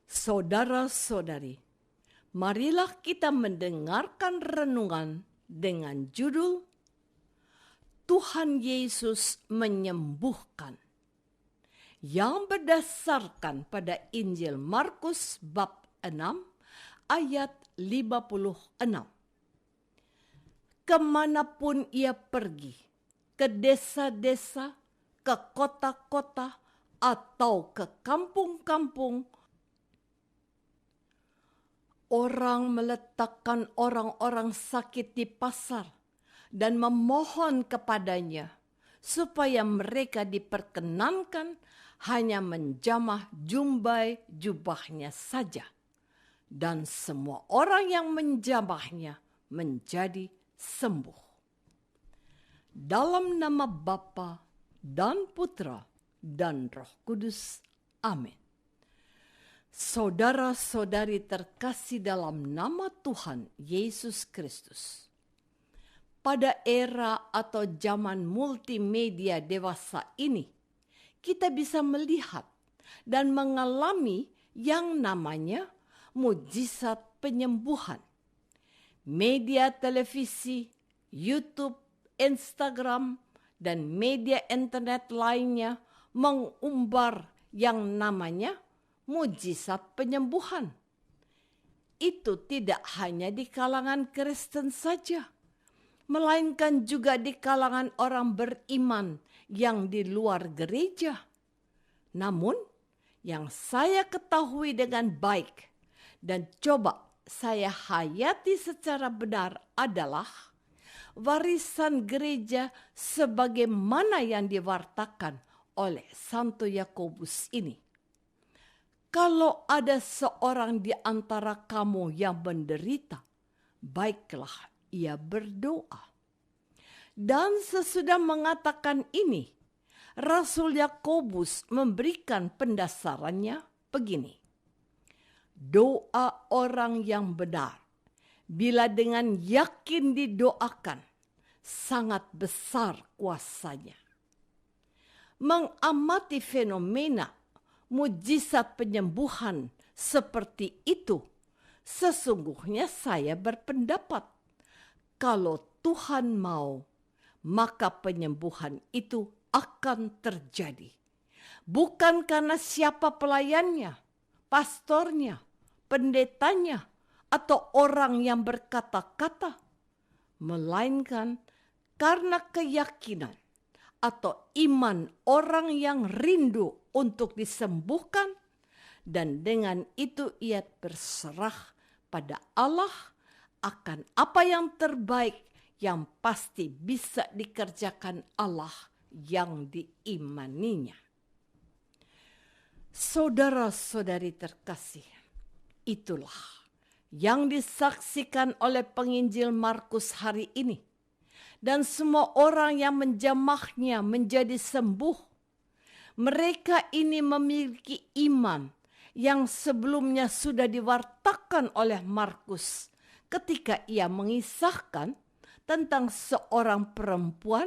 Saudara-saudari, marilah kita mendengarkan renungan dengan judul Tuhan Yesus menyembuhkan, yang berdasarkan pada Injil Markus bab 6 ayat 56. Kemanapun ia pergi, ke desa-desa, ke kota-kota, atau ke kampung-kampung, orang meletakkan orang-orang sakit di pasar dan memohon kepadanya supaya mereka diperkenankan hanya menjamah jumbai jubahnya saja. Dan semua orang yang menjamahnya menjadi sembuh. Dalam nama Bapa dan Putra dan Roh Kudus. Amin. Saudara-saudari terkasih dalam nama Tuhan Yesus Kristus. Pada era atau zaman multimedia dewasa ini, kita bisa melihat dan mengalami yang namanya mujizat penyembuhan. Media televisi, YouTube, Instagram, dan media internet lainnya mengumbar yang namanya mujizat penyembuhan. Itu tidak hanya di kalangan Kristen saja, melainkan juga di kalangan orang beriman yang di luar gereja. Namun, yang saya ketahui dengan baik dan coba saya hayati secara benar adalah warisan gereja sebagaimana yang diwartakan oleh Santo Yakobus ini. Kalau ada seorang di antara kamu yang menderita, baiklah ia berdoa. Dan sesudah mengatakan ini, Rasul Yakobus memberikan pendasarannya begini. Doa orang yang benar, bila dengan yakin didoakan, sangat besar kuasanya. Mengamati fenomena mujizat penyembuhan seperti itu, sesungguhnya saya berpendapat, kalau Tuhan mau, maka penyembuhan itu akan terjadi. Bukan karena siapa pelayannya, pastornya, pendetanya, atau orang yang berkata-kata, melainkan karena keyakinan atau iman orang yang rindu untuk disembuhkan, dan dengan itu ia berserah pada Allah akan apa yang terbaik yang pasti bisa dikerjakan Allah yang diimaninya. Saudara-saudari terkasih, itulah yang disaksikan oleh penginjil Markus hari ini. Dan semua orang yang menjamahnya menjadi sembuh. Mereka ini memiliki iman yang sebelumnya sudah diwartakan oleh Markus ketika ia mengisahkan tentang seorang perempuan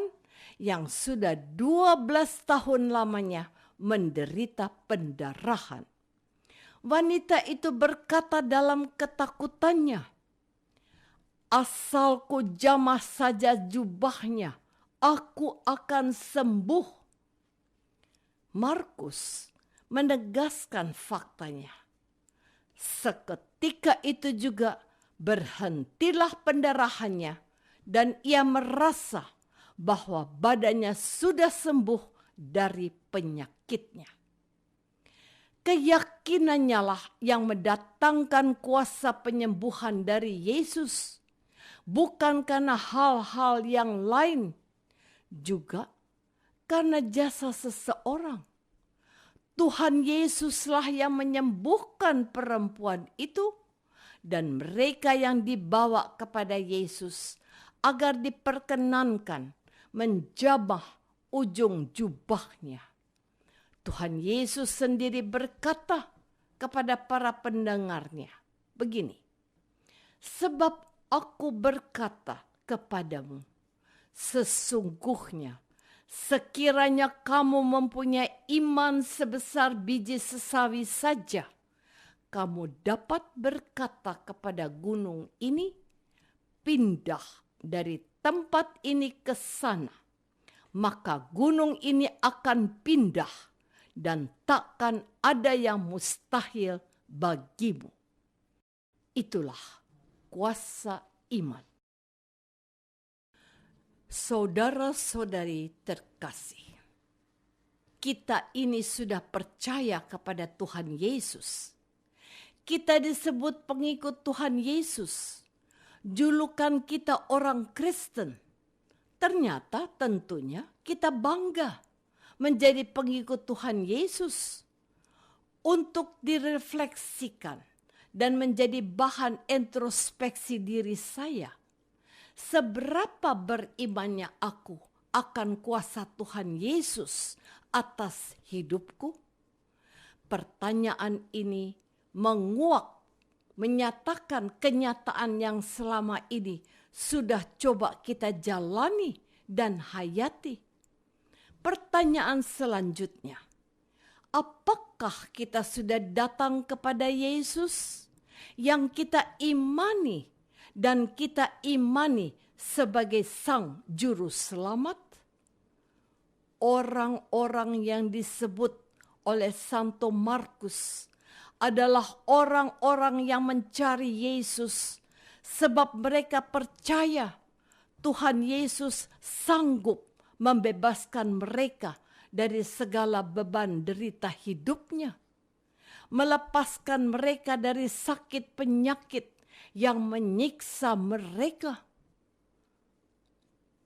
yang sudah 12 tahun lamanya menderita pendarahan. Wanita itu berkata dalam ketakutannya, asal ku jamah saja jubahnya, aku akan sembuh. Markus menegaskan faktanya. Seketika itu juga berhentilah pendarahannya dan ia merasa bahwa badannya sudah sembuh dari penyakitnya. Keyakinannya lah yang mendatangkan kuasa penyembuhan dari Yesus, bukan karena hal-hal yang lain, juga karena jasa seseorang. Tuhan Yesuslah yang menyembuhkan perempuan itu dan mereka yang dibawa kepada Yesus agar diperkenankan menjamah ujung jubahnya. Tuhan Yesus sendiri berkata kepada para pendengarnya begini, sebab aku berkata kepadamu, sesungguhnya sekiranya kamu mempunyai iman sebesar biji sesawi saja, kamu dapat berkata kepada gunung ini, pindah dari tempat ini ke sana, maka gunung ini akan pindah dan takkan ada yang mustahil bagimu. Itulah kuasa iman. Saudara-saudari terkasih, kita ini sudah percaya kepada Tuhan Yesus. Kita disebut pengikut Tuhan Yesus. Julukan kita orang Kristen. Ternyata tentunya kita bangga menjadi pengikut Tuhan Yesus. Untuk direfleksikan dan menjadi bahan introspeksi diri saya. Seberapa berimannya aku akan kuasa Tuhan Yesus atas hidupku? Pertanyaan ini menguak, menyatakan kenyataan yang selama ini sudah coba kita jalani dan hayati. Pertanyaan selanjutnya, apakah kita sudah datang kepada Yesus yang kita imani dan kita imani sebagai Sang Juru Selamat? Orang-orang yang disebut oleh Santo Markus adalah orang-orang yang mencari Yesus sebab mereka percaya Tuhan Yesus sanggup membebaskan mereka dari segala beban derita hidupnya, melepaskan mereka dari sakit penyakit yang menyiksa mereka.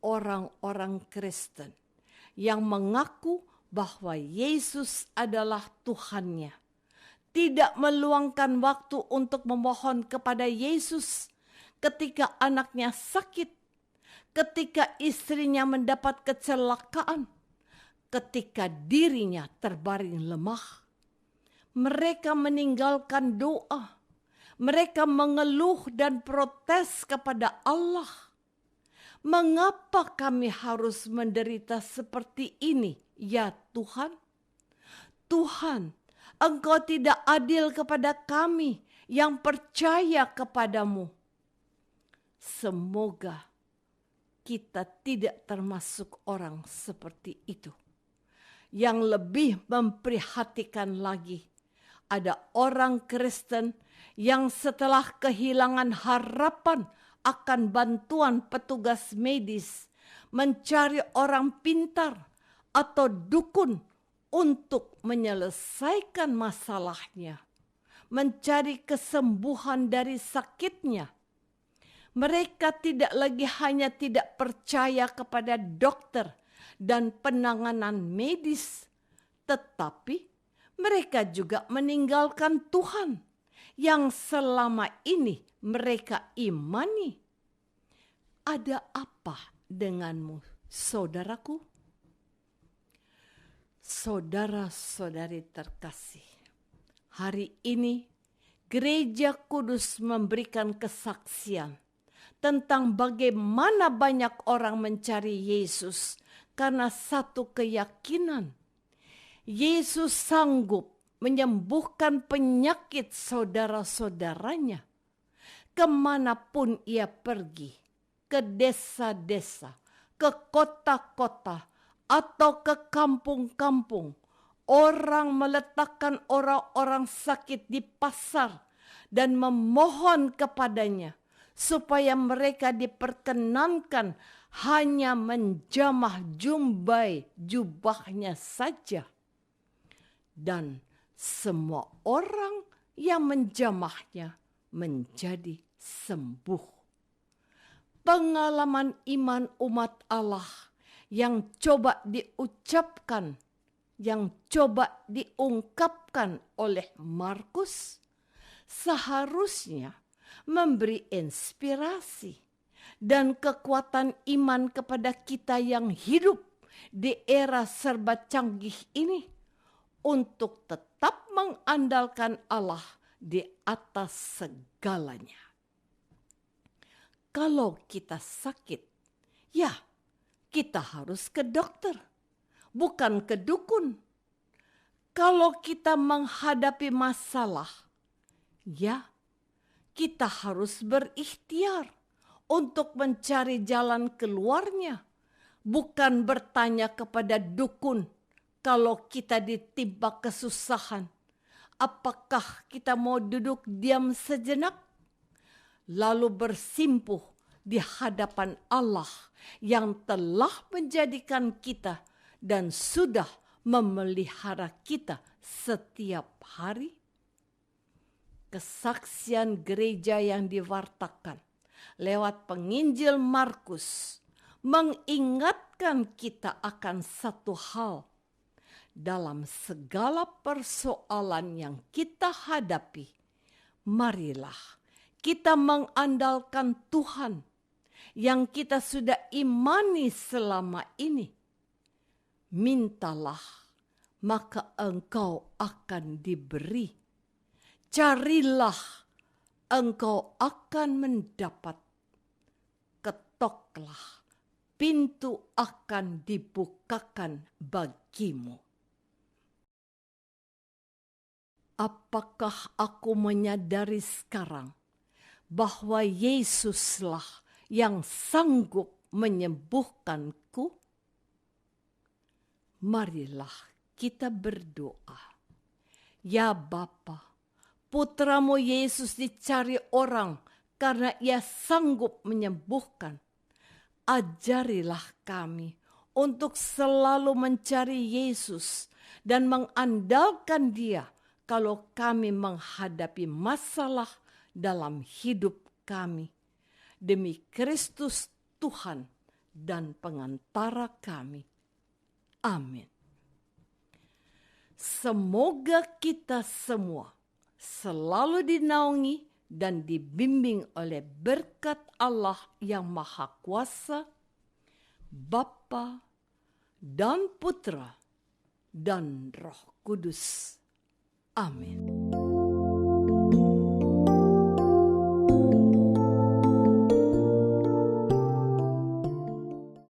Orang-orang Kristen yang mengaku bahwa Yesus adalah Tuhannya, tidak meluangkan waktu untuk memohon kepada Yesus ketika anaknya sakit, ketika istrinya mendapat kecelakaan, ketika dirinya terbaring lemah. Mereka meninggalkan doa. Mereka mengeluh dan protes kepada Allah. Mengapa kami harus menderita seperti ini, ya Tuhan? Tuhan, Engkau tidak adil kepada kami yang percaya kepadamu. Semoga kita tidak termasuk orang seperti itu. Yang lebih memprihatinkan lagi, ada orang Kristen yang setelah kehilangan harapan akan bantuan petugas medis, mencari orang pintar atau dukun untuk menyelesaikan masalahnya, mencari kesembuhan dari sakitnya. Mereka tidak lagi hanya tidak percaya kepada dokter dan penanganan medis, tetapi mereka juga meninggalkan Tuhan yang selama ini mereka imani. Ada apa denganmu, saudaraku? Saudara-saudari terkasih, hari ini Gereja Kudus memberikan kesaksian tentang bagaimana banyak orang mencari Yesus karena satu keyakinan. Yesus sanggup menyembuhkan penyakit saudara-saudaranya. Kemanapun ia pergi, ke desa-desa, ke kota-kota, atau ke kampung-kampung, orang meletakkan orang-orang sakit di pasar dan memohon kepadanya supaya mereka diperkenankan hanya menjamah jubahnya saja. Dan semua orang yang menjamahnya menjadi sembuh. Pengalaman iman umat Allah yang coba diucapkan, yang coba diungkapkan oleh Markus, seharusnya memberi inspirasi dan kekuatan iman kepada kita yang hidup di era serba canggih ini untuk tetap mengandalkan Allah di atas segalanya. Kalau kita sakit, ya kita harus ke dokter, bukan ke dukun. Kalau kita menghadapi masalah, Ya, kita harus berikhtiar untuk mencari jalan keluarnya, bukan bertanya kepada dukun kalau kita ditimpa kesusahan. Apakah kita mau duduk diam sejenak, lalu bersimpuh di hadapan Allah yang telah menjadikan kita dan sudah memelihara kita setiap hari? Kesaksian gereja yang diwartakan lewat penginjil Markus mengingatkan kita akan satu hal. Dalam segala persoalan yang kita hadapi, marilah kita mengandalkan Tuhan yang kita sudah imani selama ini. Mintalah, maka engkau akan diberi. Carilah, engkau akan mendapat. Ketoklah, pintu akan dibukakan bagimu. Apakah aku menyadari sekarang bahwa Yesuslah yang sanggup menyembuhkanku? Marilah kita berdoa. Ya Bapa, putramu Yesus dicari orang karena ia sanggup menyembuhkan. Ajarilah kami untuk selalu mencari Yesus dan mengandalkan Dia kalau kami menghadapi masalah dalam hidup kami. Demi Kristus Tuhan dan pengantara kami. Amin. Semoga kita semua selalu dinaungi dan dibimbing oleh berkat Allah yang Maha Kuasa, Bapa dan Putra dan Roh Kudus. Amin.